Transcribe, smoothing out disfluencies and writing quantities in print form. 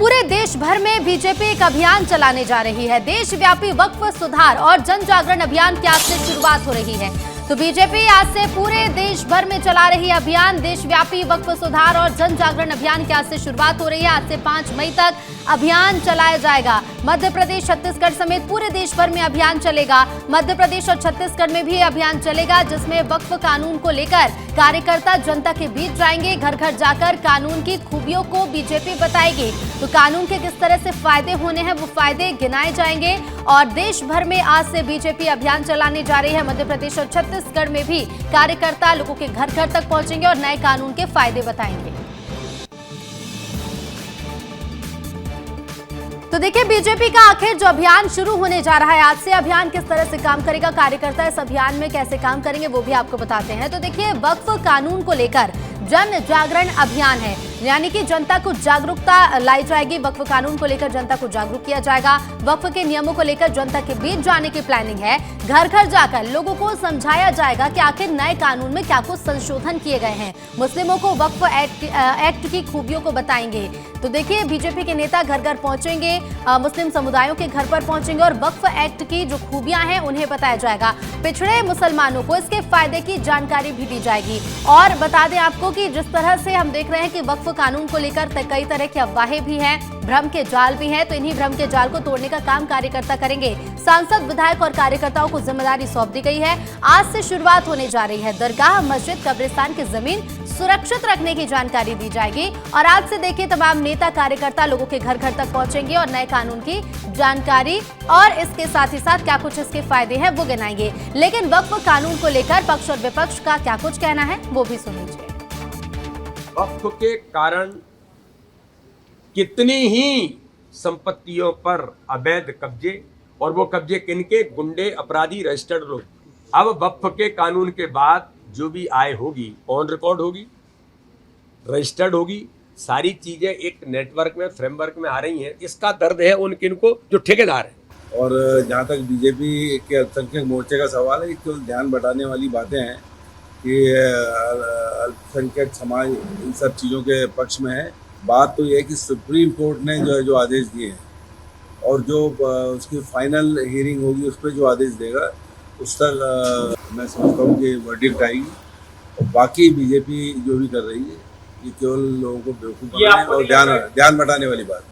पूरे देश भर में बीजेपी एक अभियान चलाने जा रही है। देशव्यापी वक्फ सुधार और जन जागरण अभियान की आज से शुरुआत हो रही है। तो बीजेपी आज से पूरे देश भर में चला रही अभियान देशव्यापी वक्फ सुधार और जन जागरण अभियान की आज से शुरुआत हो रही है। आज से 5 मई तक अभियान चलाया जाएगा। मध्य प्रदेश, छत्तीसगढ़ समेत पूरे देश भर में अभियान चलेगा। मध्य प्रदेश और छत्तीसगढ़ में भी अभियान चलेगा, जिसमें वक्फ कानून को लेकर कार्यकर्ता जनता के बीच जाएंगे। घर घर जाकर कानून की खूबियों को बीजेपी बताएगी। तो कानून के किस तरह से फायदे होने हैं वो फायदे गिनाए जाएंगे। और देश भर में आज से बीजेपी अभियान चलाने जा रही है। मध्य प्रदेश और छत्तीसगढ़ में भी कार्यकर्ता लोगों के घर घर तक पहुंचेंगे और नए कानून के फायदे बताएंगे। तो देखिए, बीजेपी का आखिर जो अभियान शुरू होने जा रहा है आज से, अभियान किस तरह से काम करेगा, कार्यकर्ता इस अभियान में कैसे काम करेंगे वो भी आपको बताते हैं। तो देखिए, वक्फ कानून को लेकर जन जागरण अभियान है, यानी कि जनता को जागरूकता लाई जाएगी। वक्फ कानून को लेकर जनता को जागरूक किया जाएगा। वक्फ के नियमों को लेकर जनता के बीच जाने की प्लानिंग है। घर घर जाकर लोगों को समझाया जाएगा कि आखिर नए कानून में क्या कुछ संशोधन किए गए हैं। मुस्लिमों को वक्फ एक्ट की खूबियों को बताएंगे। तो देखिए, बीजेपी के नेता घर घर पहुंचेंगे, मुस्लिम समुदायों के घर पर पहुंचेंगे और वक्फ एक्ट की जो खूबियां हैं उन्हें बताया जाएगा। पिछड़े मुसलमानों को इसके फायदे की जानकारी भी दी जाएगी। और बता दें आपको कि जिस तरह से हम देख रहे हैं कि वक्फ कानून को लेकर कई तरह की अफवाहें भी हैं, भ्रम के जाल भी हैं, तो इन्हीं भ्रम के जाल को तोड़ने का काम कार्यकर्ता करेंगे। सांसद, विधायक और कार्यकर्ताओं को जिम्मेदारी सौंप दी गई है। आज से शुरुआत होने जा रही है। दरगाह, मस्जिद, कब्रिस्तान की जमीन सुरक्षित रखने की जानकारी दी जाएगी। और आज से देखिए, तमाम नेता कार्यकर्ता लोगों के घर घर तक पहुंचेंगे और नए कानून की जानकारी और इसके साथ ही साथ क्या कुछ इसके फायदे हैं वो गिनाएंगे। लेकिन वक्फ कानून को लेकर पक्ष और विपक्ष का क्या कुछ कहना है वो भी सुन लीजिए। वक्फ के कारण कितनी ही संपत्तियों पर अवैध कब्जे, और वो कब्जे किनके? गुंडे, अपराधी, रजिस्टर्ड लोग। अब वक्फ के कानून के बाद जो भी आय होगी ऑन रिकॉर्ड होगी, रजिस्टर्ड होगी, सारी चीजें एक नेटवर्क में, फ्रेमवर्क में आ रही हैं। इसका दर्द है उन किनको जो ठेकेदार हैं। और जहाँ तक बीजेपी के अल्पसंख्यक मोर्चे का सवाल है, केवल ध्यान बटाने वाली बातें हैं कि अल्पसंख्यक समाज इन सब चीज़ों के पक्ष में है। बात तो यह है कि सुप्रीम कोर्ट ने जो आदेश दिए हैं और जो उसकी फाइनल हियरिंग होगी उस पर जो आदेश देगा उस तक मैं समझता हूँ कि वर्डिक्ट आएगी। और बाकी बीजेपी जो भी कर रही है ये केवल लोगों को बेवकूफ़ बनाने और ध्यान बटाने वाली बात है।